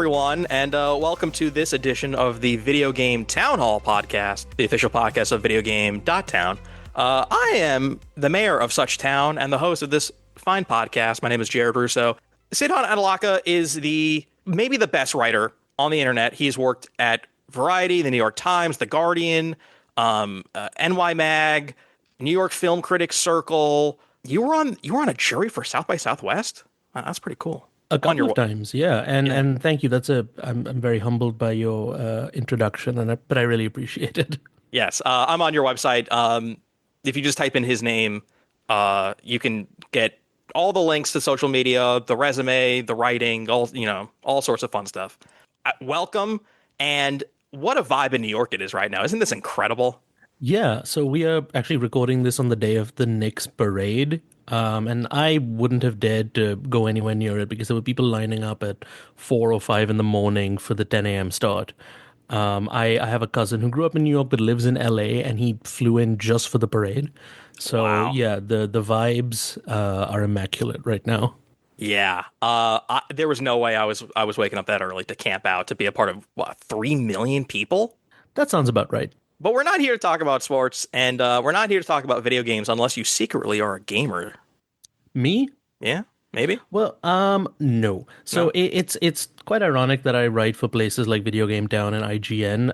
everyone, and welcome to this edition of the Video Game Town Hall podcast, the official podcast of Video Game Town. I am the mayor of such town and the host of this fine podcast. My name is Jared Russo. Siddhant Adlakha is maybe the best writer on the internet. He's worked at Variety, the New York Times, The Guardian, NY Mag, New York Film Critics Circle. You were on a jury for South by Southwest? That's pretty cool. A couple of times, yeah, and thank you. I'm very humbled by your introduction, but I really appreciate it. Yes, I'm on your website. If you just type in his name, you can get all the links to social media, the resume, the writing, all sorts of fun stuff. Welcome, and what a vibe in New York it is right now. Isn't this incredible? Yeah, so we are actually recording this on the day of the Knicks parade. And I wouldn't have dared to go anywhere near it because there were people lining up at 4 or 5 in the morning for the 10 a.m. start. I have a cousin who grew up in New York but lives in LA, and he flew in just for the parade. So wow. Yeah, the vibes are immaculate right now. Yeah, there was no way I was waking up that early to camp out to be a part of 3 million people. That sounds about right. But we're not here to talk about sports, and we're not here to talk about video games unless you secretly are a gamer. Me? Yeah, maybe. Well, no. So it's quite ironic that I write for places like Video Game Town and IGN.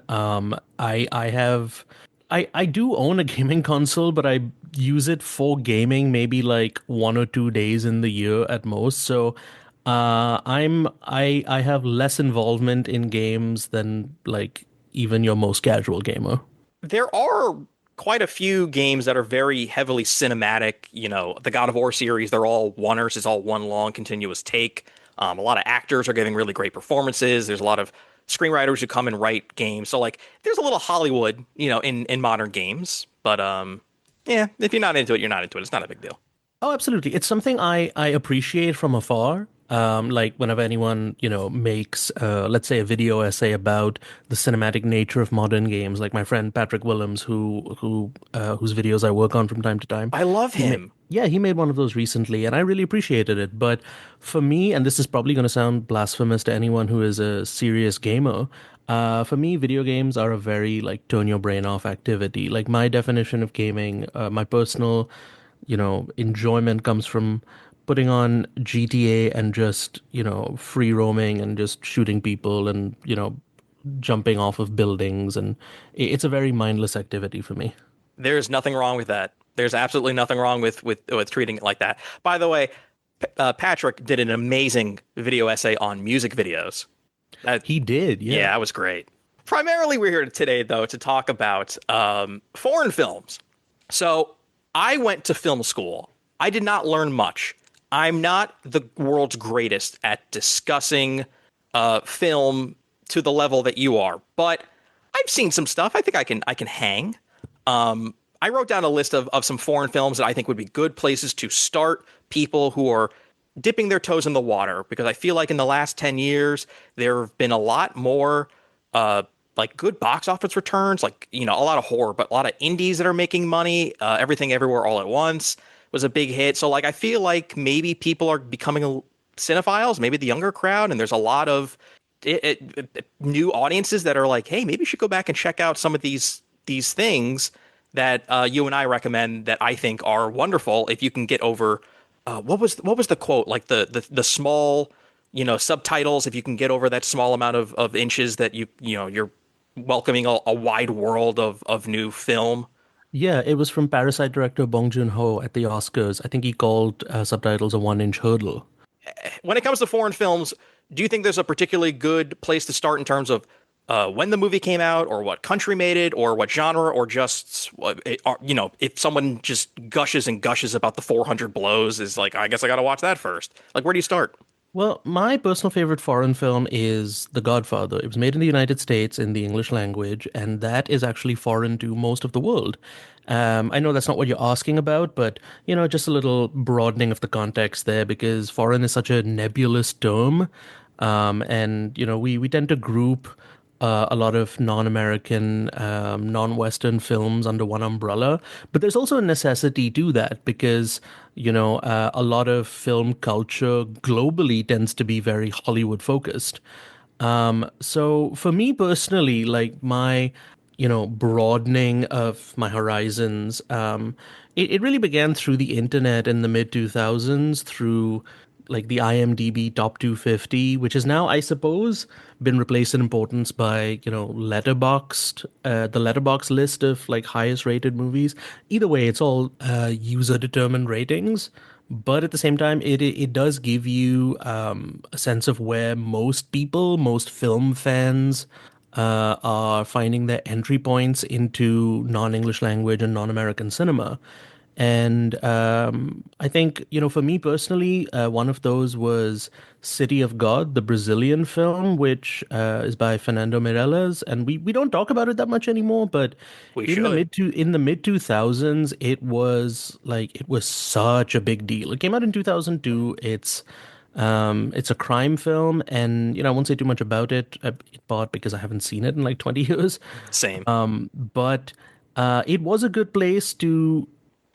I do own a gaming console, but I use it for gaming maybe like 1 or 2 days in the year at most. So I have less involvement in games than like even your most casual gamer. There are quite a few games that are very heavily cinematic. You know, the God of War series, they're all oneers. It's all one long continuous take. A lot of actors are giving really great performances. There's a lot of screenwriters who come and write games. So like there's a little Hollywood, in modern games. But yeah, if you're not into it, you're not into it. It's not a big deal. Oh, absolutely. It's something I appreciate from afar. Like whenever anyone, makes, let's say, a video essay about the cinematic nature of modern games, like my friend Patrick Willems, whose videos I work on from time to time. I love him. He made one of those recently, and I really appreciated it. But for me, and this is probably going to sound blasphemous to anyone who is a serious gamer, for me, video games are a very like turn your brain off activity. Like my definition of gaming, my personal, enjoyment comes from putting on GTA and just, free roaming and just shooting people and, jumping off of buildings. And it's a very mindless activity for me. There's nothing wrong with that. There's absolutely nothing wrong with treating it like that. By the way, Patrick did an amazing video essay on music videos. He did, yeah. Yeah, that was great. Primarily, we're here today, though, to talk about foreign films. So I went to film school. I did not learn much. I'm not the world's greatest at discussing film to the level that you are, but I've seen some stuff. I think I can hang. I wrote down a list of some foreign films that I think would be good places to start people who are dipping their toes in the water, because I feel like in the last 10 years, there have been a lot more like good box office returns, like, a lot of horror, but a lot of indies that are making money. Everything Everywhere All at Once was a big hit. So like, I feel like maybe people are becoming cinephiles, maybe the younger crowd. And there's a lot of new audiences that are like, hey, maybe you should go back and check out some of these things that you and I recommend that I think are wonderful. If you can get over, what was the quote? Like the small, subtitles. If you can get over that small amount of inches that you're welcoming a wide world of new film. Yeah, it was from Parasite director Bong Joon-ho at the Oscars. I think he called subtitles a 1-inch hurdle. When it comes to foreign films, do you think there's a particularly good place to start in terms of when the movie came out, or what country made it, or what genre, or just, if someone just gushes and gushes about the 400 blows, is like, I guess I got to watch that first. Like, where do you start? Well, my personal favorite foreign film is The Godfather. It was made in the United States in the English language, and that is actually foreign to most of the world. I know that's not what you're asking about, but, just a little broadening of the context there, because foreign is such a nebulous term. And, we tend to group a lot of non-American, non-Western films under one umbrella. But there's also a necessity to that because, a lot of film culture globally tends to be very Hollywood focused. So for me personally, like my, broadening of my horizons, it really began through the internet in the mid 2000s through like the IMDb Top 250, which has now, I suppose, been replaced in importance by, the Letterboxd list of like highest rated movies. Either way, it's all user determined ratings. But at the same time, it does give you a sense of where most people, most film fans, are finding their entry points into non-English language and non-American cinema. And I think, for me personally, one of those was City of God, the Brazilian film, which is by Fernando Meirelles, and we don't talk about it that much anymore. But We should. in the mid 2000s, it was such a big deal. It came out in 2002. It's a crime film, and I won't say too much about it. It part because I haven't seen it in like 20 years. Same. But it was a good place to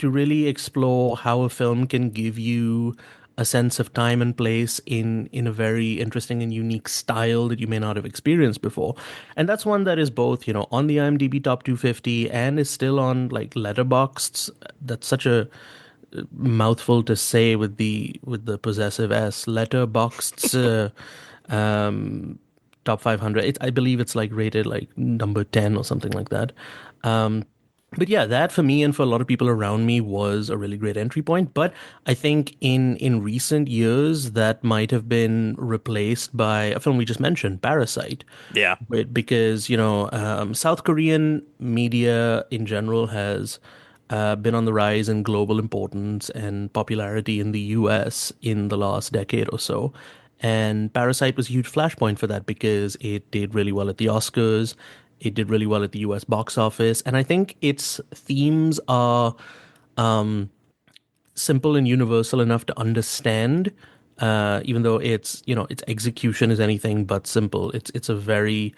really explore how a film can give you a sense of time and place in a very interesting and unique style that you may not have experienced before. And that's one that is both, on the IMDb Top 250 and is still on like Letterboxd. That's such a mouthful to say with the possessive S. Letterboxd top 500. I believe it's like rated like number 10 or something like that. But yeah, that for me and for a lot of people around me was a really great entry point. But I think in recent years that might have been replaced by a film we just mentioned, Parasite. Yeah. Because South Korean media in general has been on the rise in global importance and popularity in the US in the last decade or so. And Parasite was a huge flashpoint for that because it did really well at the Oscars. It did really well at the US box office. And I think its themes are simple and universal enough to understand, even though its execution is anything but simple. It's a very,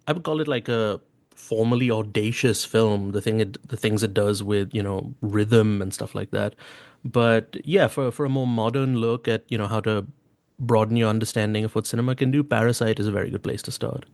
I would call it like a formally audacious film. The things it does with rhythm and stuff like that. But yeah, for a more modern look at how to broaden your understanding of what cinema can do, Parasite is a very good place to start.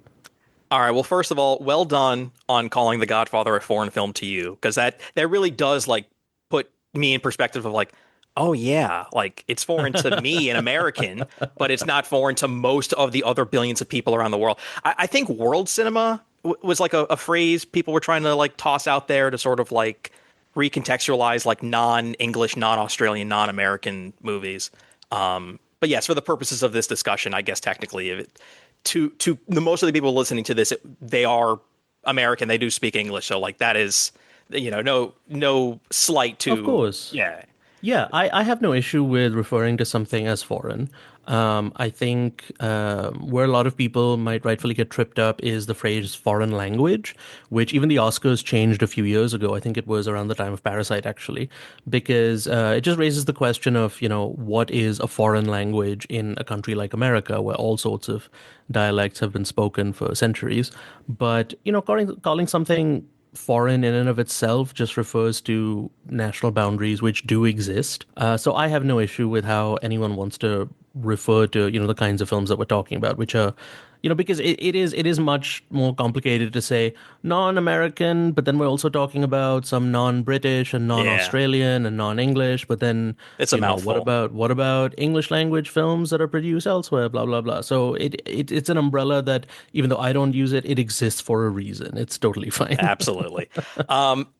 All right. Well, first of all, well done on calling The Godfather a foreign film to you, because that really does like put me in perspective of like, oh yeah, like it's foreign to me, an American, but it's not foreign to most of the other billions of people around the world. I think world cinema was like a phrase people were trying to like toss out there to sort of like recontextualize like non-English, non-Australian, non-American movies. But yes, for the purposes of this discussion, I guess technically, if it, to the most of the people listening to this, they are American. They do speak English, so like that is, no slight Of to course. yeah. Yeah, I have no issue with referring to something as foreign. I think where a lot of people might rightfully get tripped up is the phrase foreign language, which even the Oscars changed a few years ago. I think it was around the time of Parasite, actually, because it just raises the question of, what is a foreign language in a country like America, where all sorts of dialects have been spoken for centuries. But, calling something foreign in and of itself just refers to national boundaries which do exist. So I have no issue with how anyone wants to refer to, the kinds of films that we're talking about, which are, because it is much more complicated to say non-American, but then we're also talking about some non-British and Yeah, non-Australian and non-English, but then, it's a mouthful. what about English language films that are produced elsewhere, blah blah blah. So it's an umbrella that even though I don't use it, it exists for a reason. It's totally fine. Absolutely.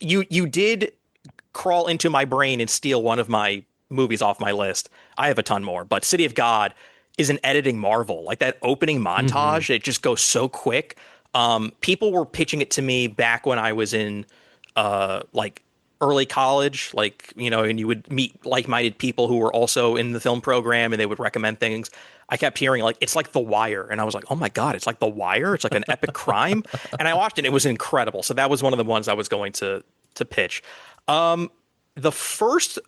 You did crawl into my brain and steal one of my movies off my list. I have a ton more, but City of God is an editing marvel. Like that opening hmm montage, it just goes so quick. People were pitching it to me back when I was in like early college, like, and you would meet like-minded people who were also in the film program and they would recommend things. I kept hearing like it's like The Wire, and I was like, "Oh my God, it's like The Wire. It's like an epic crime." And I watched it, and it was incredible. So that was one of the ones I was going to pitch. The first,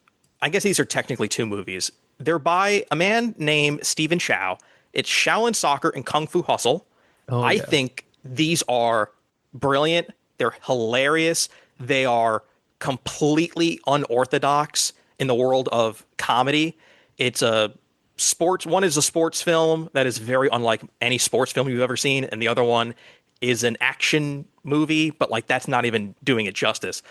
I guess these are technically two movies. They're by a man named Stephen Chow. It's Shaolin Soccer and Kung Fu Hustle. Oh I yeah. think these are brilliant. They're hilarious. They are completely unorthodox in the world of comedy. It's a sports. One is a sports film that is very unlike any sports film you've ever seen, and the other one is an action movie, but like that's not even doing it justice.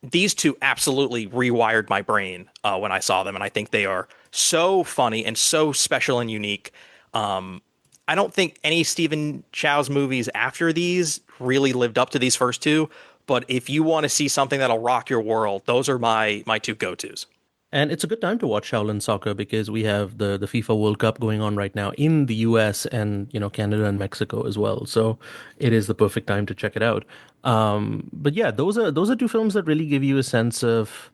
These two absolutely rewired my brain when I saw them, and I think they are so funny and so special and unique. I don't think any Stephen Chow's movies after these really lived up to these first two, but if you want to see something that'll rock your world, those are my two go-tos. And it's a good time to watch Shaolin Soccer because we have the FIFA World Cup going on right now in the US and Canada and Mexico as well. So it is the perfect time to check it out. But yeah, those are two films that really give you a sense of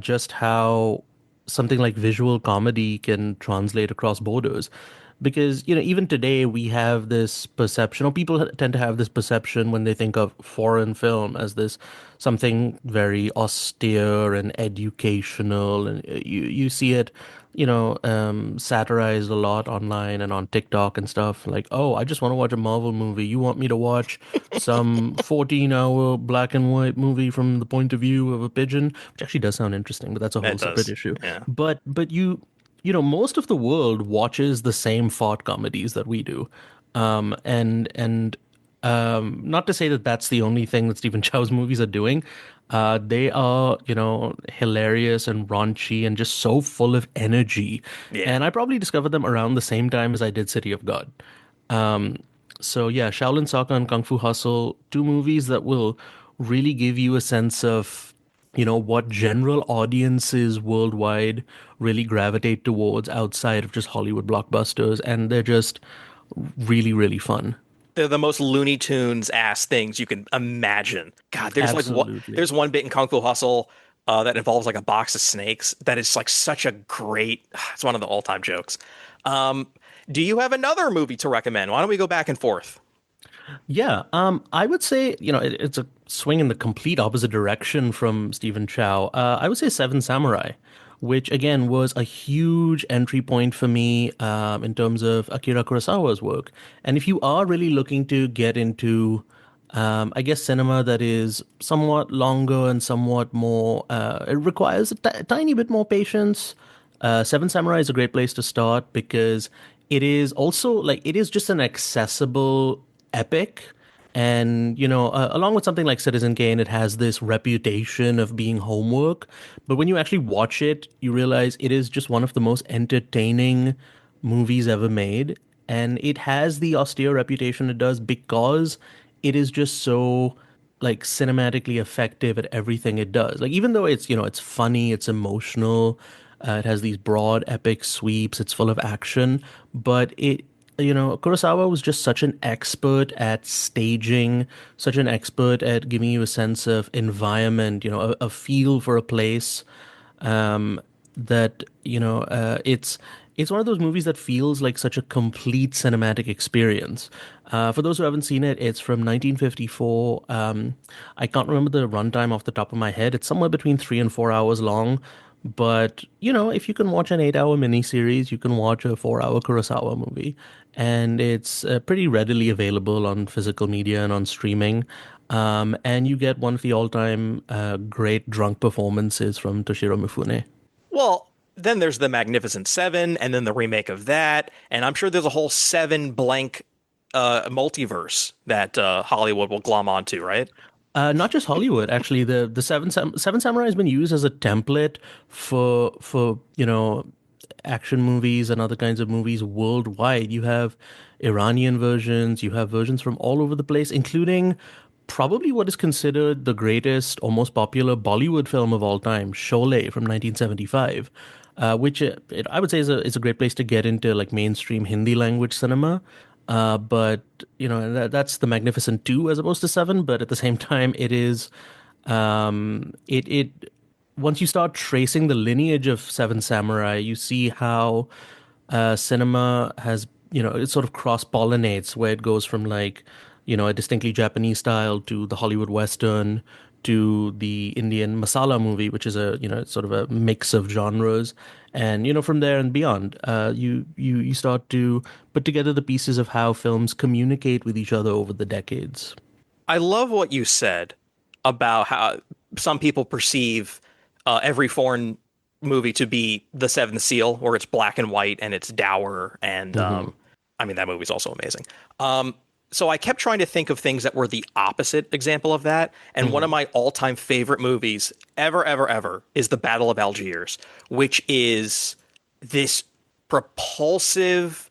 just how something like visual comedy can translate across borders. Because, even today we have this perception, or people tend to have this perception when they think of foreign film as this something very austere and educational, and you see it, satirized a lot online and on TikTok and stuff. Like, oh, I just want to watch a Marvel movie. You want me to watch some 14-hour black and white movie from the point of view of a pigeon, which actually does sound interesting, but that's a whole It separate does. issue. Yeah. But most of the world watches the same fart comedies that we do. And not to say that that's the only thing that Stephen Chow's movies are doing. They are, hilarious and raunchy and just so full of energy. Yeah. And I probably discovered them around the same time as I did City of God. So yeah, Shaolin Soccer and Kung Fu Hustle, two movies that will really give you a sense of, what general audiences worldwide really gravitate towards outside of just Hollywood blockbusters, and they're just really, really fun. They're the most Looney Tunes ass things you can imagine. God, there's like what Absolutely. there's one bit in Kung Fu Hustle that involves like a box of snakes that is like such a great. It's one of the all-time jokes. Um, do you have another movie to recommend? Why don't we go back and forth? Yeah, I would say, it's a swing in the complete opposite direction from Stephen Chow. I would say Seven Samurai, which again was a huge entry point for me in terms of Akira Kurosawa's work. And if you are really looking to get into, I guess, cinema that is somewhat longer and somewhat more, it requires a tiny bit more patience. Seven Samurai is a great place to start because it is also like it is just an accessible epic. And, along with something like Citizen Kane, it has this reputation of being homework. But when you actually watch it, you realize it is just one of the most entertaining movies ever made. And it has the austere reputation it does because it is just so like cinematically effective at everything it does. Like even though it's funny, it's emotional, it has these broad epic sweeps, it's full of action, but Kurosawa was just such an expert at staging, such an expert at giving you a sense of environment, a feel for a place that it's one of those movies that feels like such a complete cinematic experience. For those who haven't seen it, it's from 1954. I can't remember the runtime off the top of my head. It's somewhere between 3 and 4 hours long. But if you can watch an 8 hour miniseries, you can watch a 4 hour Kurosawa movie, and it's pretty readily available on physical media and on streaming. And you get one of the all-time great drunk performances from Toshiro Mifune. Well, then there's the Magnificent Seven, and then the remake of that, and I'm sure there's a whole seven blank multiverse that Hollywood will glom onto, right? Not just Hollywood, actually. The Seven Samurai has been used as a template for action movies and other kinds of movies worldwide. You have Iranian versions, you have versions from all over the place, including probably what is considered the greatest or most popular Bollywood film of all time, Sholay from 1975, which I would say is a great place to get into like mainstream Hindi language cinema. But that's the Magnificent Two as opposed to Seven. But at the same time, it is it once you start tracing the lineage of Seven Samurai, you see how cinema has, it sort of cross-pollinates where it goes from like, a distinctly Japanese style to the Hollywood Western to the Indian masala movie, which is a, sort of a mix of genres. And, from there and beyond, you start to put together the pieces of how films communicate with each other over the decades. I love what you said about how some people perceive every foreign movie to be The Seventh Seal, where it's black and white and it's dour, and Hmm. I mean that movie's also amazing. So I kept trying to think of things that were the opposite example of that, and one of Hmm. my all-time favorite movies ever, ever, ever is The Battle of Algiers, which is this propulsive,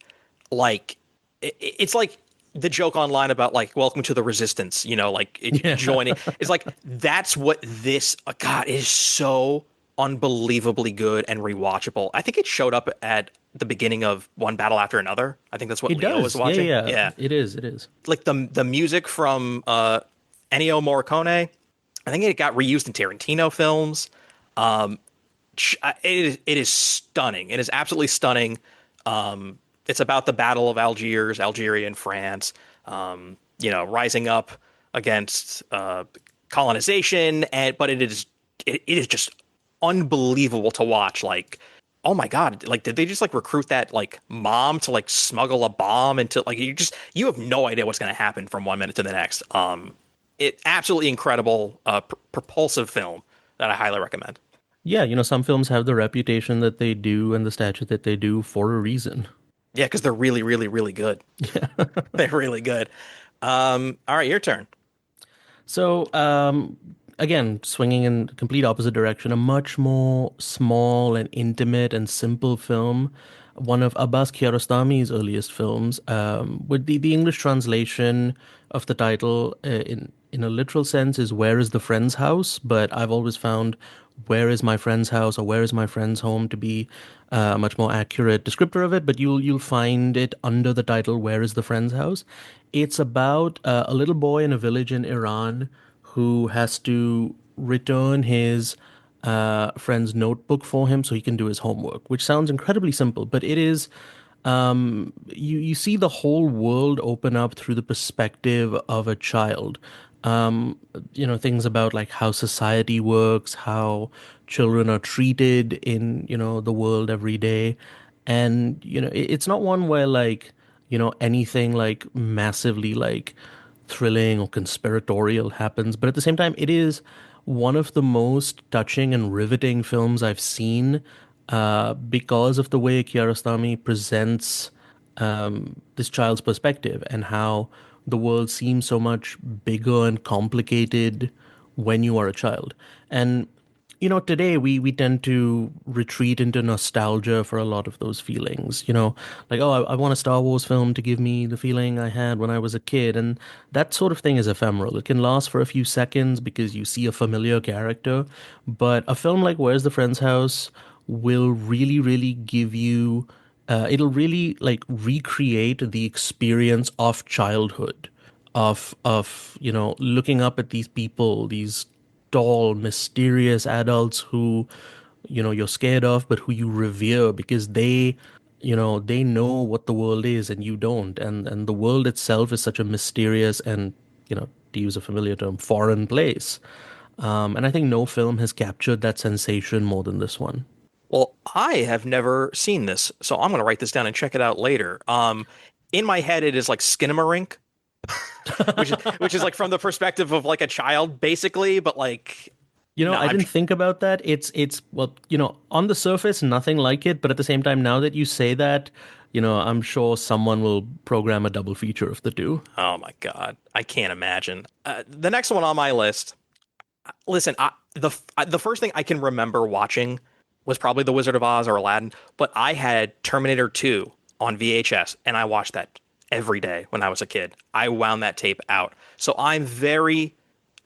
like it's like the joke online about like welcome to the resistance, like Yeah. joining. It's like that's what this God, it is so unbelievably good and rewatchable. I think it showed up at the beginning of One Battle After Another. I think that's what It Leo was does. Yeah, watching. yeah, Yeah. it is. It is. Like the music from Ennio Morricone, I think it got reused in Tarantino films. It is stunning. It is absolutely stunning. It's about the Battle of Algiers, Algeria and France. Rising up against colonization, and but it is just unbelievable to watch. Like, oh my God, like did they just like recruit that like mom to like smuggle a bomb into like you have no idea what's going to happen from one minute to the next. It absolutely incredible, propulsive film that I highly recommend. Yeah, some films have the reputation that they do and the stature that they do for a reason. Yeah, because they're really, really, really good. They're really good. All right, your turn. So, again, swinging in complete opposite direction, a much more small and intimate and simple film, one of Abbas Kiarostami's earliest films, with the English translation of the title in a literal sense is "Where is the friend's house?" But I've always found "Where is my friend's house?" or "Where is my friend's home?" to be a much more accurate descriptor of it. But you'll find it under the title "Where is the friend's house?" It's about a little boy in a village in Iran who has to return his friend's notebook for him so he can do his homework, which sounds incredibly simple, but it is. You see the whole world open up through the perspective of a child. Um, things about like how society works, how children are treated in, the world every day. And, it's not one where like, anything like massively like thrilling or conspiratorial happens, but at the same time, it is one of the most touching and riveting films I've seen because of the way Kiarostami presents this child's perspective and how the world seems so much bigger and complicated when you are a child. And today we tend to retreat into nostalgia for a lot of those feelings. Like, oh, I want a Star Wars film to give me the feeling I had when I was a kid. And that sort of thing is ephemeral. It can last for a few seconds because you see a familiar character. But a film like Where's the Friend's House will really, really give you, it'll really like recreate the experience of childhood of looking up at these people, these tall, mysterious adults who you're scared of, but who you revere because they know what the world is and you don't, and the world itself is such a mysterious and to use a familiar term, foreign place. And I think no film has captured that sensation more than this one. Well, I have never seen this, so I'm gonna write this down and check it out later. In my head, it is like Skinamarink, which is like from the perspective of like a child, basically, but like no, I didn't think about that. It's well, on the surface, nothing like it, but at the same time, now that you say that, I'm sure someone will program a double feature of the two. oh my God, I can't imagine. The next one on my list. Listen, the first thing I can remember watching was probably The Wizard of Oz or Aladdin, but I had Terminator 2 on VHS, and I watched that every day when I was a kid. I wound that tape out. So I'm very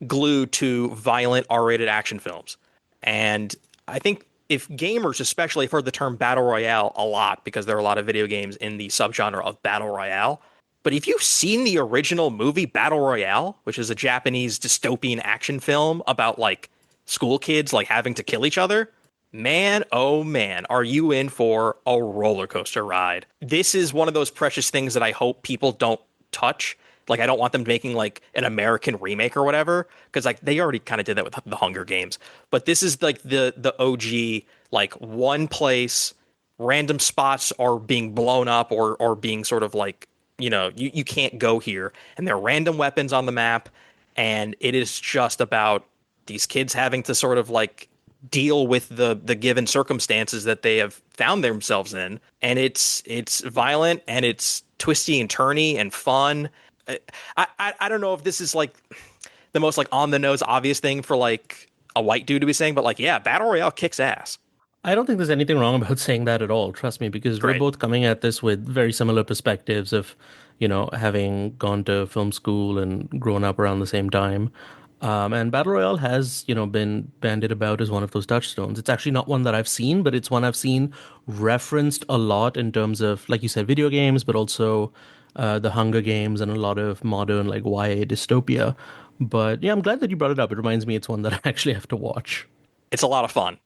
glued to violent R-rated action films. And I think if gamers especially have heard the term battle royale a lot because there are a lot of video games in the subgenre of battle royale. But if you've seen the original movie Battle Royale, which is a Japanese dystopian action film about like school kids like having to kill each other, man, oh man, are you in for a roller coaster ride? This is one of those precious things that I hope people don't touch. Like I don't want them making like an American remake or whatever because like they already kind of did that with the Hunger Games. But this is like the OG like one place random spots are being blown up or being sort of like you can't go here and there are random weapons on the map and it is just about these kids having to sort of like deal with the given circumstances that they have found themselves in. And it's violent and it's twisty and turny and fun. I don't know if this is like the most like on the nose obvious thing for like a white dude to be saying, but like yeah, Battle Royale kicks ass. I don't think there's anything wrong about saying that at all. Trust me, because we're Great. both coming at this with very similar perspectives of, having gone to film school and grown up around the same time. And Battle Royale has, been bandied about as one of those touchstones. It's actually not one that I've seen, but it's one I've seen referenced a lot in terms of, like you said, video games, but also the Hunger Games and a lot of modern, like YA dystopia. But yeah, I'm glad that you brought it up. It reminds me it's one that I actually have to watch. It's a lot of fun.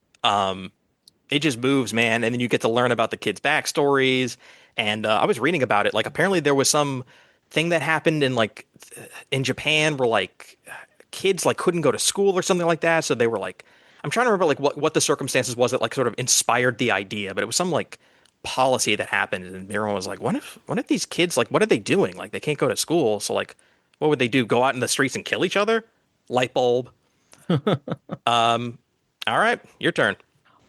It just moves, man. And then you get to learn about the kids' backstories. And I was reading about it. Like apparently there was some thing that happened in like in Japan where like kids like couldn't go to school or something like that. So they were like, I'm trying to remember like what the circumstances was that like sort of inspired the idea, but it was some like policy that happened, and everyone was like, what if these kids like what are they doing? Like they can't go to school, so like what would they do? Go out in the streets and kill each other? Light bulb. All right, your turn.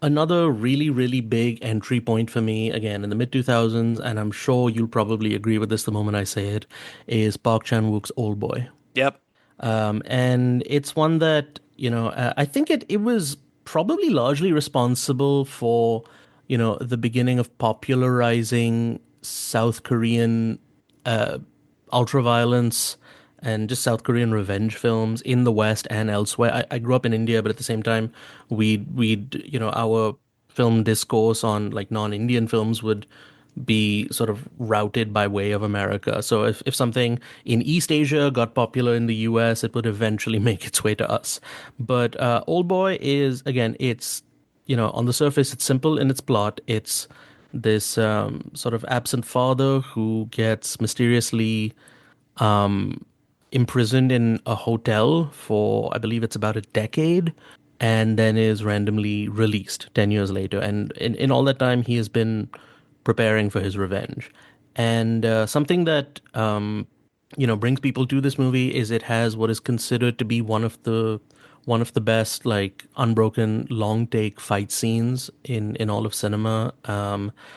Another really, really big entry point for me, again, in the mid 2000s, and I'm sure you'll probably agree with this the moment I say it, is Park Chan-wook's Old Boy. Yep. And it's one that, I think it was probably largely responsible for, the beginning of popularizing South Korean ultra-violence and just South Korean revenge films in the West and elsewhere. I grew up in India, but at the same time, our film discourse on like non-Indian films would be sort of routed by way of America. So if something in East Asia got popular in the US, it would eventually make its way to us. But Old Boy is, again, it's, on the surface, it's simple in its plot. It's this sort of absent father who gets mysteriously imprisoned in a hotel for, I believe it's about a decade, and then is randomly released 10 years later. And in all that time, he has been preparing for his revenge. And something that, brings people to this movie is it has what is considered to be one of the best like unbroken long take fight scenes in all of cinema.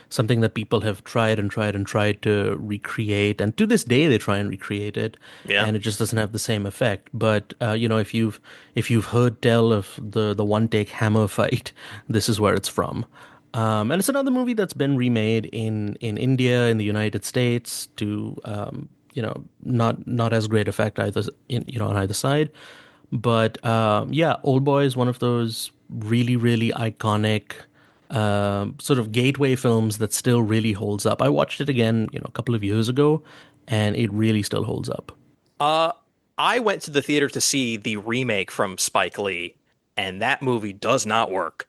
Something that people have tried and tried and tried to recreate, and to this day they try and recreate it, Yeah. and it just doesn't have the same effect. But if you've heard tell of the one take hammer fight, this is where it's from. And it's another movie that's been remade in India, in the United States, to not as great effect either on either side. But yeah, Old Boy is one of those really, really iconic sort of gateway films that still really holds up. I watched it again, a couple of years ago, and it really still holds up. Uh, I went to the theater to see the remake from Spike Lee, and that movie does not work.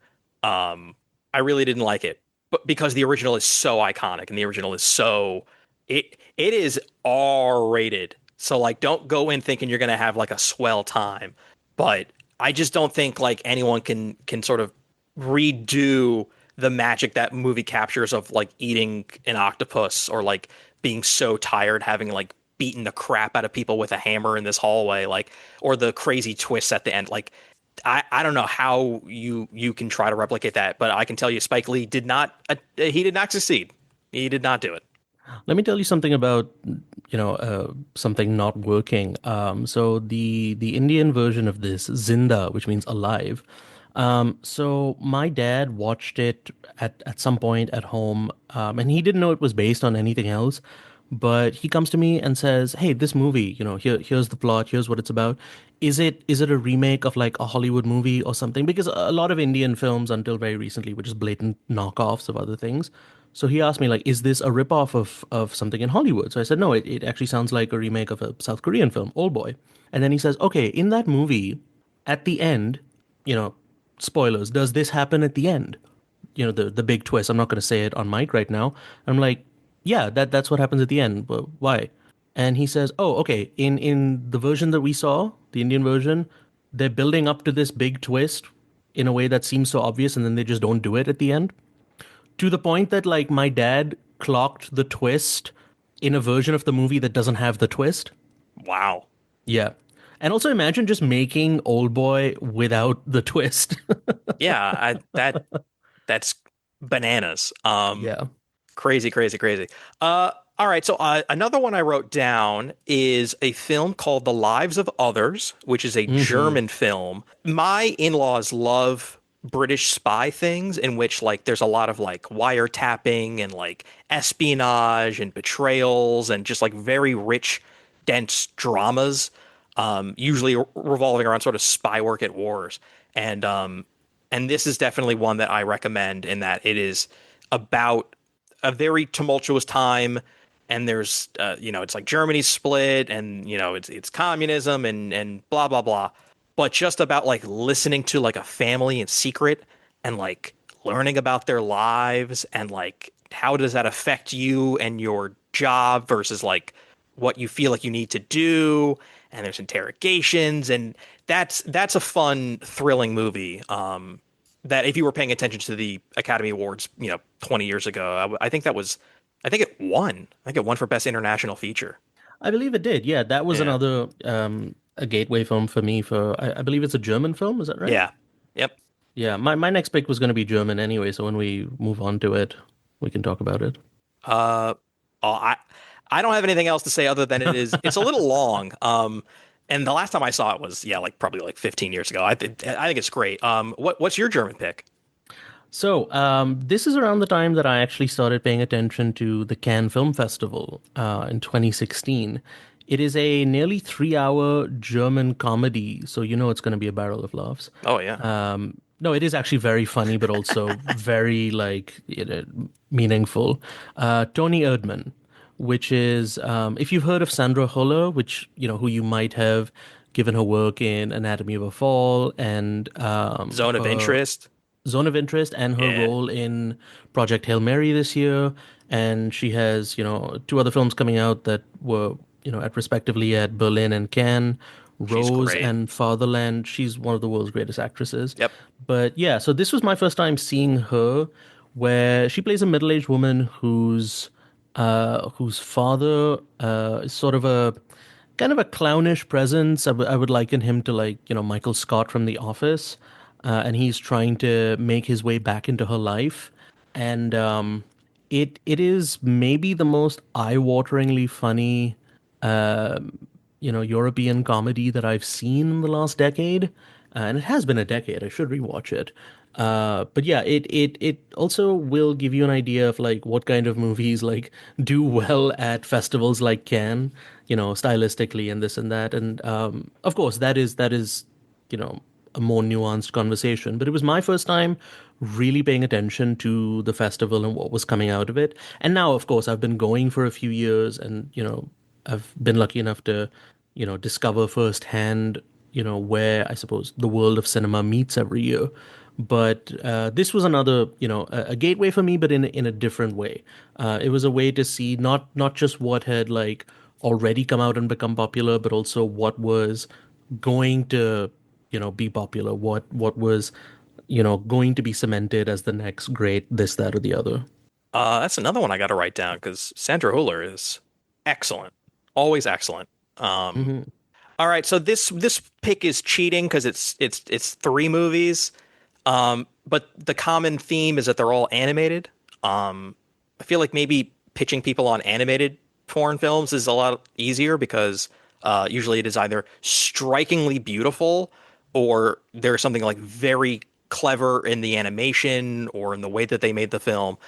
I really didn't like it, but because the original is so iconic and the original is so it is R rated. So like, don't go in thinking you're gonna have like a swell time, but I just don't think like anyone can sort of redo the magic that movie captures of like eating an octopus or like being so tired having like beaten the crap out of people with a hammer in this hallway like or the crazy twists at the end like I don't know how you can try to replicate that, but I can tell you Spike Lee did not he did not succeed. He did not do it. Let me tell you something about, something not working. So the Indian version of this, Zinda, which means alive. So my dad watched it at some point at home, and he didn't know it was based on anything else. But he comes to me and says, "Hey, this movie, here's the plot, here's what it's about. Is it a remake of like a Hollywood movie or something? Because a lot of Indian films until very recently were just blatant knockoffs of other things." So he asked me like, "Is this a ripoff of something in Hollywood?" So I said, "No, it actually sounds like a remake of a South Korean film, Old Boy." And then he says, "Okay, in that movie, at the end, you know, spoilers, does this happen at the end? The big twist. I'm not going to say it on mic right now." I'm like, "Yeah, that's what happens at the end. But why?" And he says, "Oh, okay. In the version that we saw, the Indian version, they're building up to this big twist in a way that seems so obvious, and then they just don't do it at the end, to the point that like my dad clocked the twist in a version of the movie that doesn't have the twist." Wow. Yeah. And also imagine just making Old Boy without the twist. Yeah, that's bananas. Yeah. Crazy, crazy, crazy. All right. So another one I wrote down is a film called The Lives of Others, which is a Hmm. German film. My in-laws love British spy things in which like there's a lot of like wiretapping and like espionage and betrayals and just like very rich, dense dramas, usually revolving around sort of spy work at wars. And this is definitely one that I recommend in that it is about a very tumultuous time, and there's it's like Germany's split, and it's communism and blah blah blah, but just about like listening to like a family in secret and like learning about their lives and like how does that affect you and your job versus like what you feel like you need to do, and there's interrogations, and that's a fun thrilling movie that if you were paying attention to the Academy Awards, 20 years ago, I think I think it won. I think it won for Best International Feature. I believe it did. Yeah, that was Yeah. another a gateway film for me for I believe it's a German film, is that right? Yeah. Yep. Yeah, my next pick was going to be German anyway, so when we move on to it, we can talk about it. Uh, oh, I don't have anything else to say other than it's a little long. And the last time I saw it was like probably like 15 years ago. I think it's great. What's your German pick? So, this is around the time that I actually started paying attention to the Cannes Film Festival in 2016. It is a nearly 3 hour German comedy, so you know it's going to be a barrel of laughs. Oh yeah. No, it is actually very funny, but also very meaningful. Tony Erdmann, which is if you've heard of Sandra Huller, which who you might have given her work in Anatomy of a Fall and Zone of her Interest. Zone of Interest and her Yeah, role in Project Hail Mary this year. And she has, two other films coming out that were, at respectively at Berlin and Cannes, she's Rose great. and Fatherland. She's one of the world's greatest actresses. Yep. But yeah, so this was my first time seeing her, where she plays a middle-aged woman whose father is sort of a kind of a clownish presence. I would liken him to like, Michael Scott from The Office. And he's trying to make his way back into her life. And it is maybe the most eye-wateringly funny European comedy that I've seen in the last decade. And it has been a decade. I should rewatch it. But yeah, it also will give you an idea of like what kind of movies like do well at festivals like Cannes, stylistically and this and that. And of course, that is you know a more nuanced conversation. But it was my first time really paying attention to the festival and what was coming out of it. And now, of course, I've been going for a few years, and I've been lucky enough to discover firsthand where I suppose the world of cinema meets every year. But this was another, a gateway for me, but in a different way. It was a way to see not just what had like already come out and become popular, but also what was going to, be popular. What was, going to be cemented as the next great this, that, or the other. That's another one I got to write down because Sandra Huller is excellent, always excellent. Um, Hmm. all right, so this pick is cheating because it's three movies, but the common theme is that they're all animated. I feel like maybe pitching people on animated foreign films is a lot easier because usually it is either strikingly beautiful or there's something like very clever in the animation or in the way that they made the film.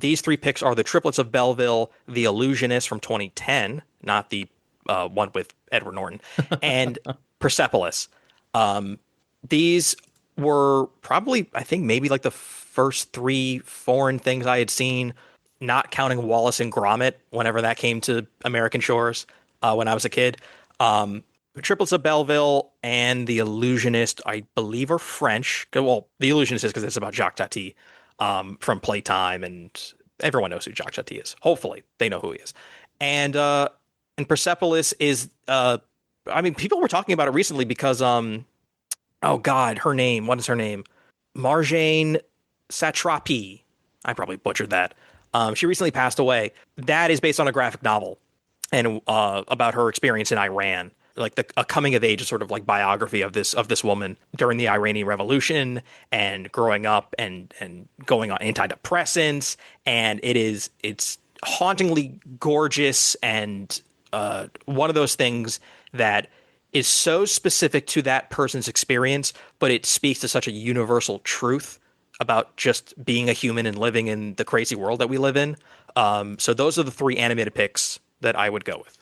These three picks are The Triplets of Belleville, The Illusionist from 2010, not the one with Edward Norton, and Persepolis. These were probably, I think, maybe like the first three foreign things I had seen, not counting Wallace and Gromit whenever that came to American shores when I was a kid. Um, Triplets of Belleville and The Illusionist, I believe, are French. Well, The Illusionist is because it's about Jacques Tati from Playtime, and everyone knows who Jacques Tati is. Hopefully, they know who he is. And Persepolis is, I mean, people were talking about it recently because oh God, her name. What is her name? Marjane Satrapi. I probably butchered that. She recently passed away. That is based on a graphic novel and about her experience in Iran. like a coming of age sort of like biography of this woman during the Iranian Revolution and growing up and going on antidepressants, and it's hauntingly gorgeous and one of those things that is so specific to that person's experience, but it speaks to such a universal truth about just being a human and living in the crazy world that we live in. So those are the three animated picks that I would go with.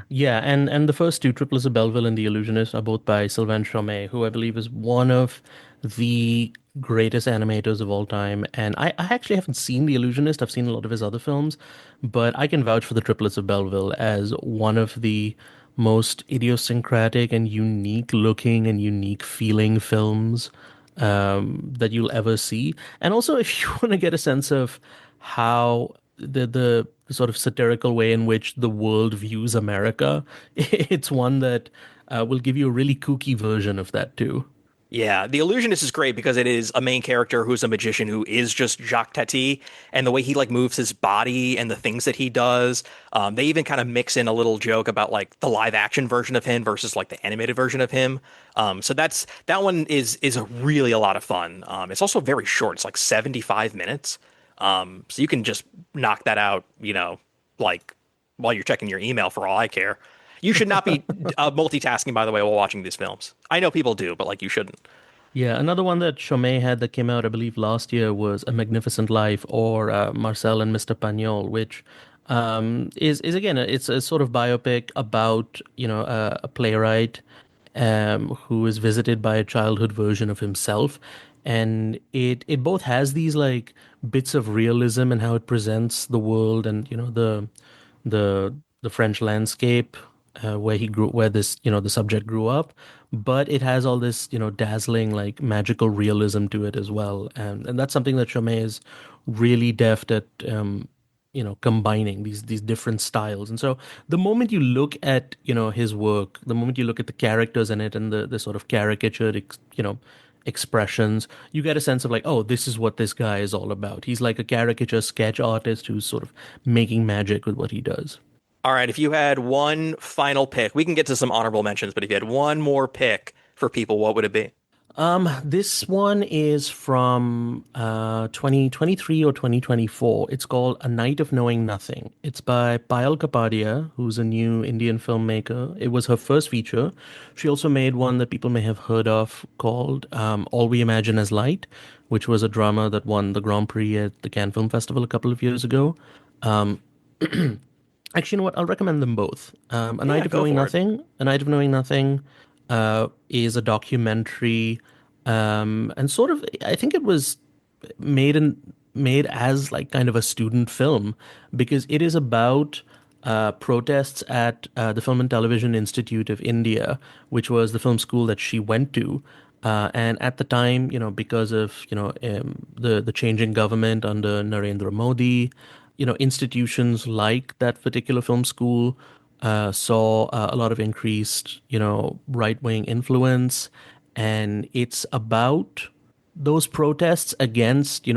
Yeah, and the first two, Triplets of Belleville and The Illusionist, are both by Sylvain Chomet, who I believe is one of the greatest animators of all time. And I actually haven't seen The Illusionist. I've seen a lot of his other films, but I can vouch for the Triplets of Belleville as one of the most idiosyncratic and unique looking and unique feeling films that you'll ever see. And also, if you want to get a sense of how the sort of satirical way in which the world views America, it's one that will give you a really kooky version of that too. Yeah, The Illusionist is great because it is a main character who's a magician who is just Jacques Tati, and the way he like moves his body and the things that he does. They even kind of mix in a little joke about like the live action version of him versus like the animated version of him. So that one is a really a lot of fun. It's also very short. It's like 75 minutes. So you can just knock that out, like while you're checking your email for all I care. You should not be multitasking, by the way, while watching these films. I know people do, but like you shouldn't. Yeah, another one that Chomet had that came out, I believe, last year was A Magnificent Life, or Marcel and Mr. Pagnol, which is again it's a sort of biopic about a playwright who is visited by a childhood version of himself, and it both has these like bits of realism and how it presents the world and the the French landscape where he grew, where this, the subject grew up, but it has all this, dazzling like magical realism to it as well, and that's something that Chomet is really deft at, combining these different styles. And so the moment you look at, his work, the moment you look at the characters in it and the sort of caricatured, expressions, you get a sense of like, oh, this is what this guy is all about. He's like a caricature sketch artist who's sort of making magic with what he does. All right, if you had one final pick, we can get to some honorable mentions, but if you had one more pick for people, what would it be? This one is from 2023 or 2024. It's called A Night of Knowing Nothing. It's by Payal Kapadia, who's a new Indian filmmaker. It was her first feature. She also made one that people may have heard of called All We Imagine as Light, which was a drama that won the Grand Prix at the Cannes Film Festival a couple of years ago. Um, Actually, you know what? I'll recommend them both. A Yeah, Night of go Knowing for it. Nothing. A Night of Knowing Nothing is a documentary, and sort of, I think it was made in made as like kind of a student film because it is about protests at the Film and Television Institute of India, which was the film school that she went to. And at the time, because of the changing government under Narendra Modi, institutions like that particular film school saw a lot of increased, right-wing influence, and it's about those protests against,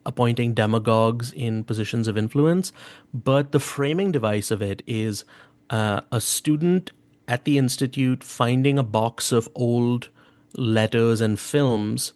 appointing demagogues in positions of influence. But the framing device of it is a student at the institute finding a box of old letters and films,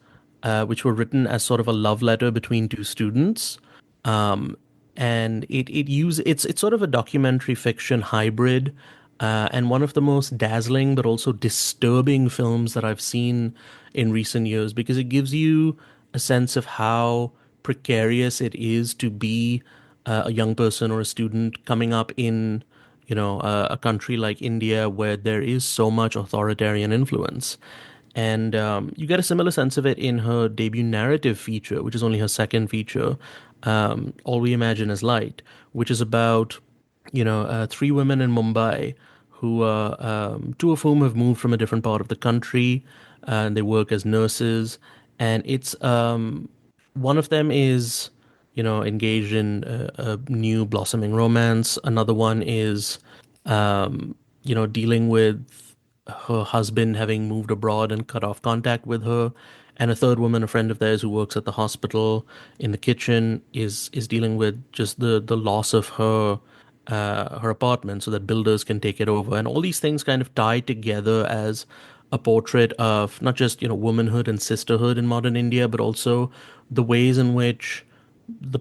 which were written as sort of a love letter between two students. Um, and it's sort of a documentary fiction hybrid, and one of the most dazzling but also disturbing films that I've seen in recent years because it gives you a sense of how precarious it is to be a young person or a student coming up in, a country like India where there is so much authoritarian influence. And you get a similar sense of it in her debut narrative feature, which is only her second feature, All We Imagine is Light, which is about, three women in Mumbai who, two of whom have moved from a different part of the country. And they work as nurses. And it's one of them is, engaged in a new blossoming romance. Another one is, dealing with her husband having moved abroad and cut off contact with her. And a third woman, a friend of theirs who works at the hospital in the kitchen, is dealing with just the loss of her her apartment so that builders can take it over. And all these things kind of tie together as a portrait of not just, womanhood and sisterhood in modern India, but also the ways in which the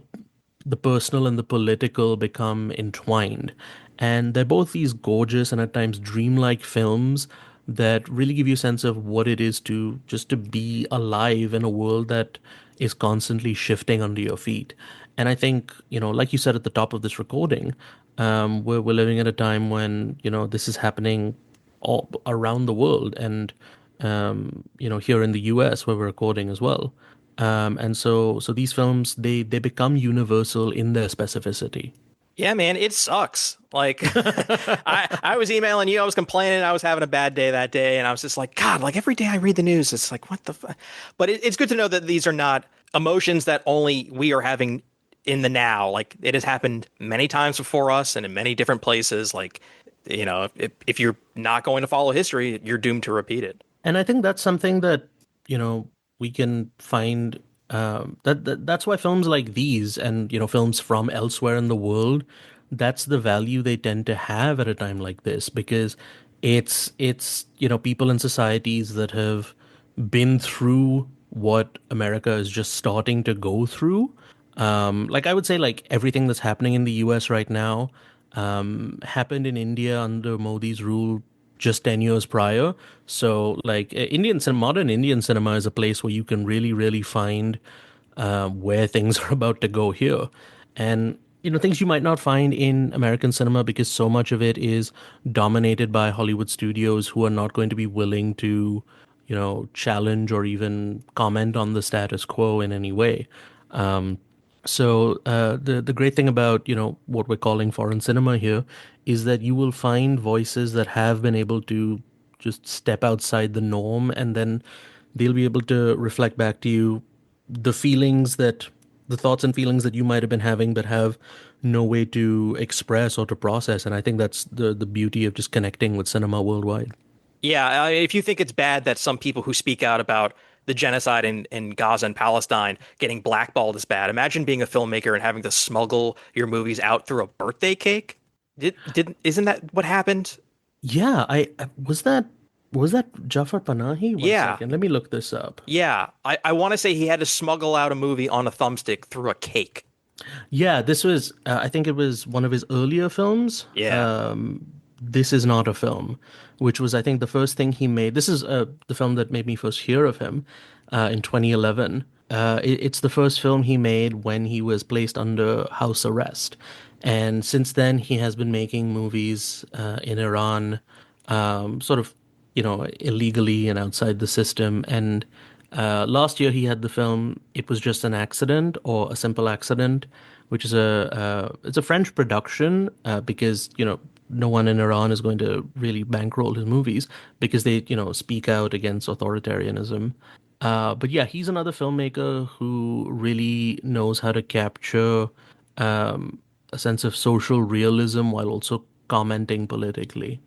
the personal and the political become entwined. And they're both these gorgeous and at times dreamlike films that really give you a sense of what it is to just to be alive in a world that is constantly shifting under your feet. And I think, like you said at the top of this recording, we're living at a time when, this is happening all around the world and, here in the US where we're recording as well. And so these films they become universal in their specificity. Yeah, man, it sucks. Like I was emailing you, I was complaining, I was having a bad day that day, and I was just like, God, like every day I read the news, it's like, what the fuck? But it's good to know that these are not emotions that only we are having in the now. Like it has happened many times before us and in many different places. Like, if you're not going to follow history, you're doomed to repeat it. And I think that's something that, we can find that's why films like these and, films from elsewhere in the world, that's the value they tend to have at a time like this because it's, people in societies that have been through what America is just starting to go through. Like I would say like everything that's happening in the US right now happened in India under Modi's rule just 10 years prior. So like modern Indian cinema is a place where you can really, really find where things are about to go here. And, things you might not find in American cinema because so much of it is dominated by Hollywood studios who are not going to be willing to, challenge or even comment on the status quo in any way. The great thing about what we're calling foreign cinema here is that you will find voices that have been able to just step outside the norm, and then they'll be able to reflect back to you the feelings that the thoughts and feelings that you might have been having but have no way to express or to process. And I think that's the beauty of just connecting with cinema worldwide. Yeah, if you think it's bad that some people who speak out about the genocide in Gaza and Palestine getting blackballed is bad, imagine being a filmmaker and having to smuggle your movies out through a birthday cake. Isn't that what happened? Yeah, was that Jafar Panahi? One Yeah, second, let me look this up. yeah. I want to say he had to smuggle out a movie on a thumbstick through a cake. Yeah, this was, I think it was one of his earlier films. Yeah. This is not a film, which was, I think, the first thing he made. This is the film that made me first hear of him in 2011. It's the first film he made when he was placed under house arrest. And since then, he has been making movies in Iran, sort of, illegally and outside the system. And last year, he had the film "It Was Just an Accident" or "A Simple Accident," which is it's a French production because no one in Iran is going to really bankroll his movies because they speak out against authoritarianism. But yeah, he's another filmmaker who really knows how to capture a sense of social realism while also commenting politically.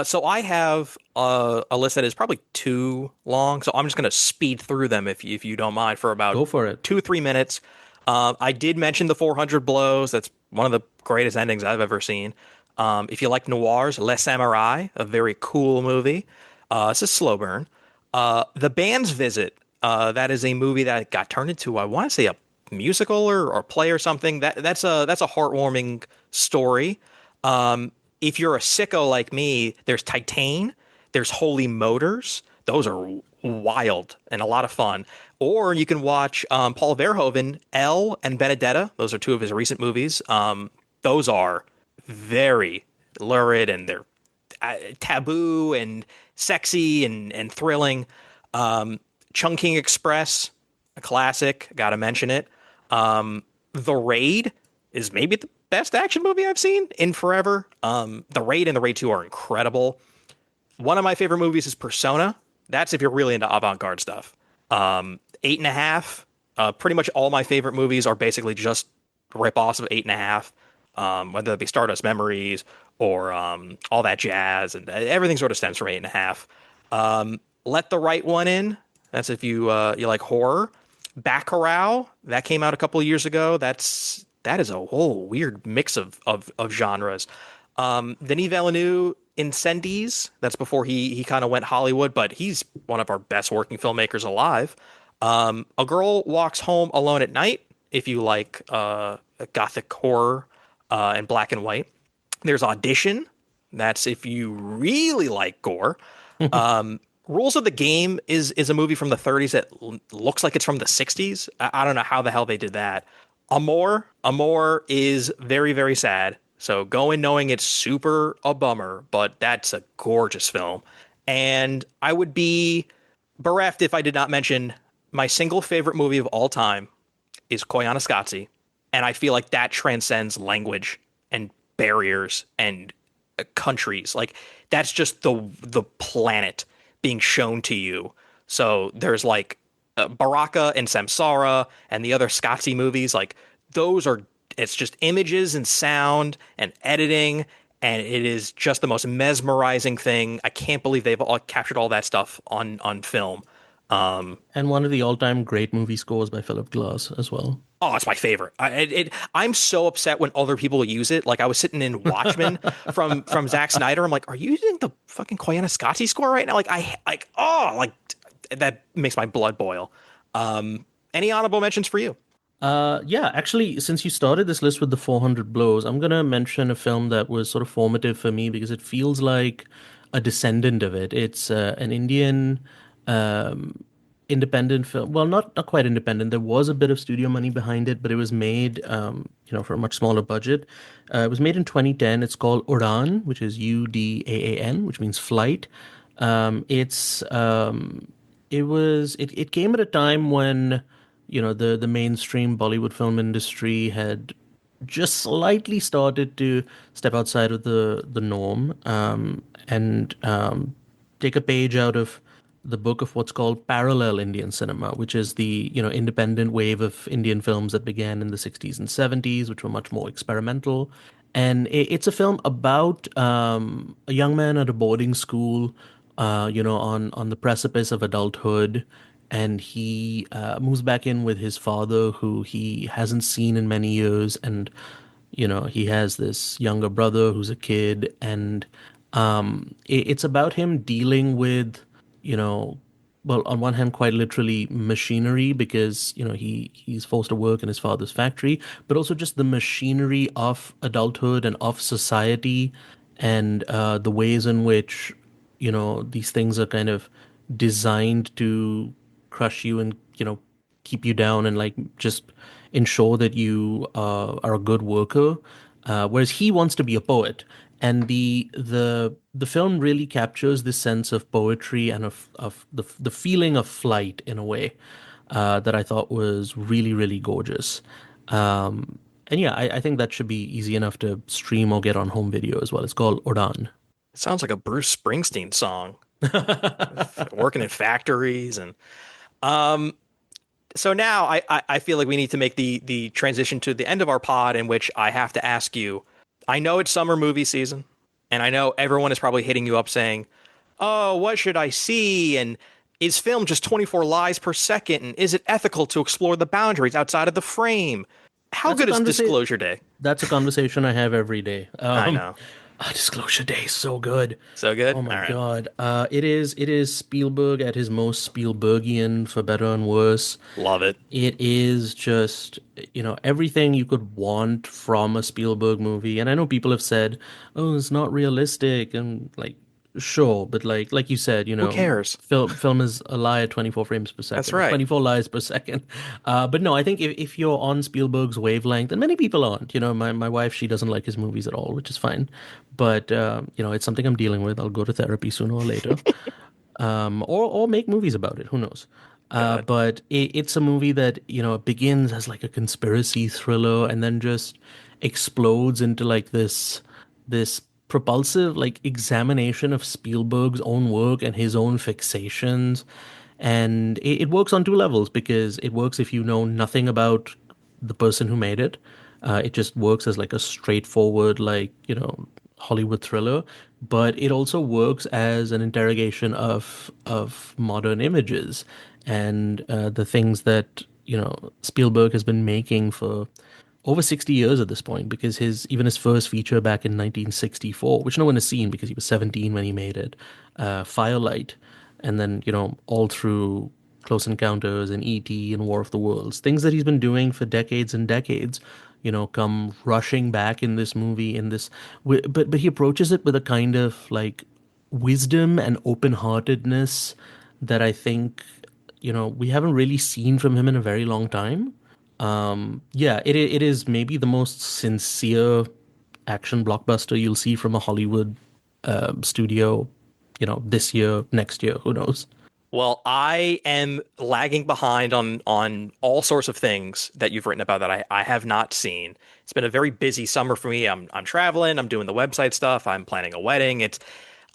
So I have a list that is probably too long, so I'm just going to speed through them if you don't mind for about Go for it. 2 3 minutes. I did mention the 400 Blows. That's one of the greatest endings I've ever seen. If you like noirs, Les Samurai, a very cool movie. It's a slow burn. The Band's Visit. That is a movie that got turned into, I want to say, a musical or play or something. That's a heartwarming story. If you're a sicko like me, there's Titan, there's Holy Motors. Those are wild and a lot of fun. Or you can watch Paul Verhoeven, Elle and Benedetta. Those are two of his recent movies. Those are very lurid and they're taboo and sexy and thrilling. Chungking Express, a classic, gotta mention it. The Raid is maybe the best action movie I've seen in forever. The Raid and The Raid 2 are incredible. One of my favorite movies is Persona. That's if you're really into avant-garde stuff. Eight and a Half. Pretty much all my favorite movies are basically just rip-offs of Eight and a Half. Whether it be Stardust Memories or All That Jazz, and everything sort of stems from Eight and a Half. Let the Right One In. That's if you like horror. Baccarat, that came out a couple of years ago. That's that is a whole weird mix of genres. Denis Villeneuve, Incendies. That's before he kind of went Hollywood, but he's one of our best working filmmakers alive. A Girl Walks Home Alone at Night. If you like gothic horror and black and white, there's Audition. That's if you really like gore. Rules of the Game is a movie from the 30s that looks like it's from the 60s. I don't know how the hell they did that. Amor is very, very sad. So go in knowing it's super a bummer, but that's a gorgeous film. And I would be bereft if I did not mention my single favorite movie of all time is Koyaanisqatsi. And I feel like that transcends language and barriers and countries. Like that's just the planet being shown to you. So there's like Baraka and Samsara and the other Scotty movies. Like those are it's just images and sound and editing, and it is just the most mesmerizing thing. I can't believe they've all captured all that stuff on film. And one of the all-time great movie scores by Philip Glass as well. Oh, it's my favorite. I'm so upset when other people use it. Like I was sitting in Watchmen from Zack Snyder. I'm like, are you using the fucking Koyaanisqatsi score right now? That makes my blood boil. Any honorable mentions for you? Yeah, actually, since you started this list with the 400 blows, I'm gonna mention a film that was sort of formative for me because it feels like a descendant of it. It's an Indian um, independent film. Well, not quite independent. There was a bit of studio money behind it, but it was made, for a much smaller budget. It was made in 2010. It's called Udaan, which is Udaan, which means flight. It's it came at a time when the mainstream Bollywood film industry had just slightly started to step outside of the norm, and take a page out of the book of what's called parallel Indian cinema, which is the independent wave of Indian films that began in the 60s and 70s, which were much more experimental. And it's a film about a young man at a boarding school, on the precipice of adulthood, and he moves back in with his father, who he hasn't seen in many years, and he has this younger brother who's a kid, and it's about him dealing with, you know, well, on one hand, quite literally machinery because, he's forced to work in his father's factory, but also just the machinery of adulthood and of society, and the ways in which, these things are kind of designed to crush you and, keep you down and like just ensure that you are a good worker. Whereas he wants to be a poet, and the film really captures this sense of poetry and of the feeling of flight in a way that I thought was really really gorgeous. And yeah, I think that should be easy enough to stream or get on home video as well. It's called Odan. It sounds like a Bruce Springsteen song. Working in factories and so now I feel like we need to make the transition to the end of our pod in which I have to ask you. I know it's summer movie season, and I know everyone is probably hitting you up saying, "Oh, what should I see?" And is film just 24 lies per second? And is it ethical to explore the boundaries outside of the frame? How That's a good is conversation. Disclosure Day? That's a conversation I have every day. I know. Disclosure Day is so good. So good. Oh All my right. God. It is Spielberg at his most Spielbergian, for better and worse. Love it. It is just, everything you could want from a Spielberg movie. And I know people have said, "Oh, it's not realistic," and like, sure, but like you said, Who cares? film is a lie at 24 frames per That's second, or right. 24 lies per second. But no, I think if you're on Spielberg's wavelength, and many people aren't, my wife, she doesn't like his movies at all, which is fine. But it's something I'm dealing with. I'll go to therapy sooner or later, or make movies about it. Who knows? God. But it's a movie that begins as like a conspiracy thriller and then just explodes into like this propulsive like examination of Spielberg's own work and his own fixations. And it works on two levels because it works if you know nothing about the person who made it. It just works as like a straightforward, like, Hollywood thriller, but it also works as an interrogation of modern images and the things that, Spielberg has been making for over 60 years at this point, because his first feature back in 1964, which no one has seen because he was 17 when he made it, Firelight, and then all through Close Encounters and E.T. and War of the Worlds, things that he's been doing for decades and decades, come rushing back in this movie. But he approaches it with a kind of like wisdom and open-heartedness that I think we haven't really seen from him in a very long time. Yeah, it is maybe the most sincere action blockbuster you'll see from a Hollywood studio, this year, next year, who knows? Well, I am lagging behind on all sorts of things that you've written about that I have not seen. It's been a very busy summer for me. I'm traveling, I'm doing the website stuff, I'm planning a wedding. It's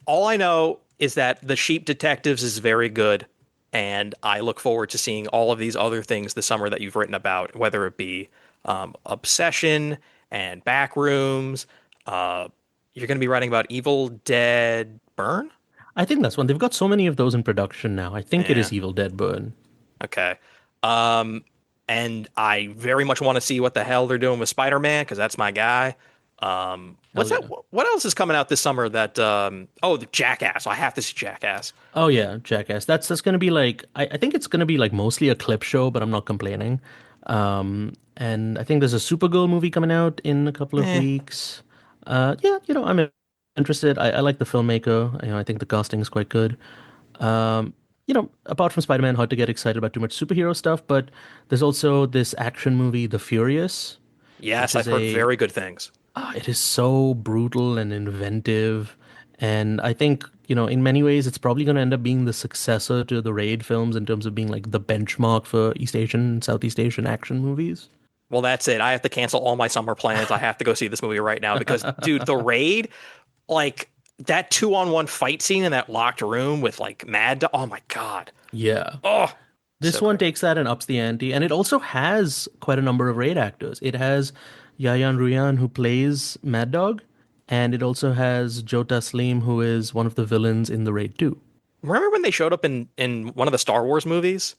all I know is that The Sheep Detectives is very good, and I look forward to seeing all of these other things this summer that you've written about, whether it be Obsession and Backrooms. You're going to be writing about Evil Dead Burn? I think that's one. They've got so many of those in production now. I think it Yeah. is Evil Dead Burn. Okay. Um, and I very much want to see what the hell they're doing with Spider-Man because that's my guy. Hell What's that? yeah. What else is coming out this summer that oh, the Jackass. I have to see Jackass. Oh yeah, Jackass. That's gonna be like I think it's gonna be like mostly a clip show, but I'm not complaining. And I think there's a Supergirl movie coming out in a couple of Eh. weeks. Yeah, I'm interested. I like the filmmaker. I think the casting is quite good. Apart from Spider-Man, hard to get excited about too much superhero stuff, but there's also this action movie, The Furious, which Yes, I've is heard very good things. it is so brutal and inventive. And I think, in many ways, it's probably going to end up being the successor to the Raid films in terms of being like the benchmark for East Asian, Southeast Asian action movies. Well, that's it. I have to cancel all my summer plans. I have to go see this movie right now because, dude, The Raid, like that 2-on-1 fight scene in that locked room with like oh my God. Yeah. Oh, This so one great. takes that and ups the ante. And it also has quite a number of Raid actors. It has Yayan Ruyan, who plays Mad Dog, and it also has Joe Taslim, who is one of the villains in the Raid 2. Remember when they showed up in one of the Star Wars movies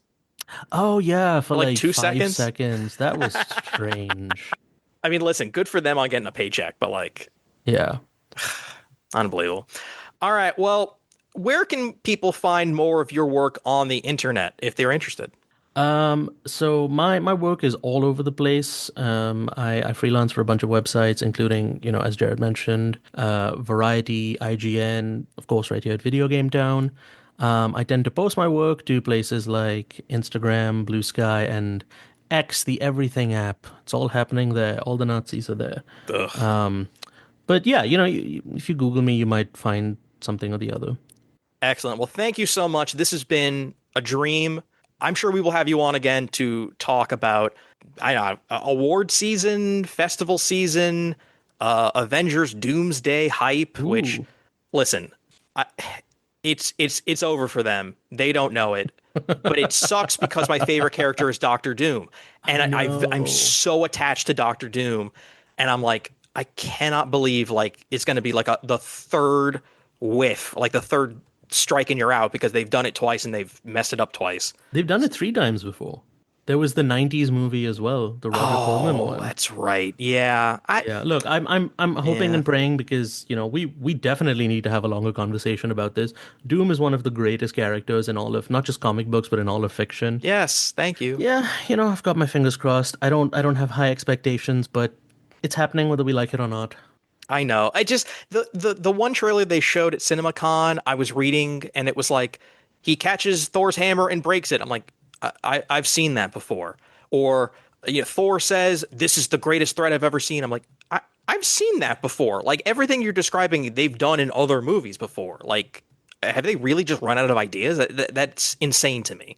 Oh, yeah, for for like like two 5 seconds? seconds. That was strange. I mean, listen, good for them on getting a paycheck, but like, Yeah. unbelievable. All right, well, where can people find more of your work on the internet if they're interested? So my work is all over the place. I freelance for a bunch of websites, including, as Jared mentioned, Variety, IGN, of course, right here at Video Game Town. I tend to post my work to places like Instagram, Blue Sky, and X, the everything app. It's all happening there. All the Nazis are there. Ugh. But yeah, if you Google me, you might find something or the other. Excellent. Well, thank you so much. This has been a dream. I'm sure we will have you on again to talk about, I don't know, award season, festival season, Avengers Doomsday hype, which, Ooh. listen, I, it's over for them. They don't know it, but it sucks because my favorite character is Doctor Doom, I and I'm know. so attached to Doctor Doom, and I'm like, I cannot believe like it's going to be like the third whiff, like the third strike and you're out because they've done it twice and they've messed it up twice. They've done it 3 times before. There was the 90s movie as well, the Roger Corman Oh, one. that's right. Yeah. Yeah, look, I'm hoping Yeah. and praying because, we definitely need to have a longer conversation about this. Doom is one of the greatest characters in all of not just comic books, but in all of fiction. Yes, thank you. Yeah, I've got my fingers crossed. I don't have high expectations, but it's happening whether we like it or not. I know. I just the one trailer they showed at CinemaCon, I was reading and it was like he catches Thor's hammer and breaks it. I'm like, I've seen that before. Or Thor says, "This is the greatest threat I've ever seen." I'm like, I've seen that before. Like everything you're describing, they've done in other movies before. Like, have they really just run out of ideas? That's insane to me.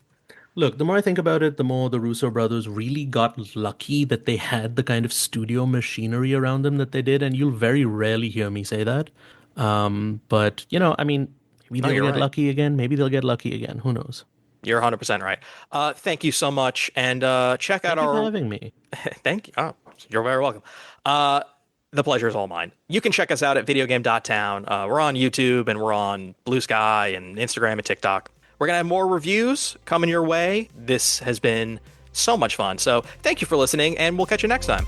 Look, the more I think about it, the more the Russo brothers really got lucky that they had the kind of studio machinery around them that they did, and you'll very rarely hear me say that. But I mean, maybe No, they'll you're get right. lucky again. Maybe they'll get lucky again. Who knows? You're 100% right. Thank you so much, and check out Thank you for our. having me. Thank you. Oh, you're very welcome. The pleasure is all mine. You can check us out at videogame.town. We're on YouTube and we're on Blue Sky and Instagram and TikTok. We're going to have more reviews coming your way. This has been so much fun. So thank you for listening, and we'll catch you next time.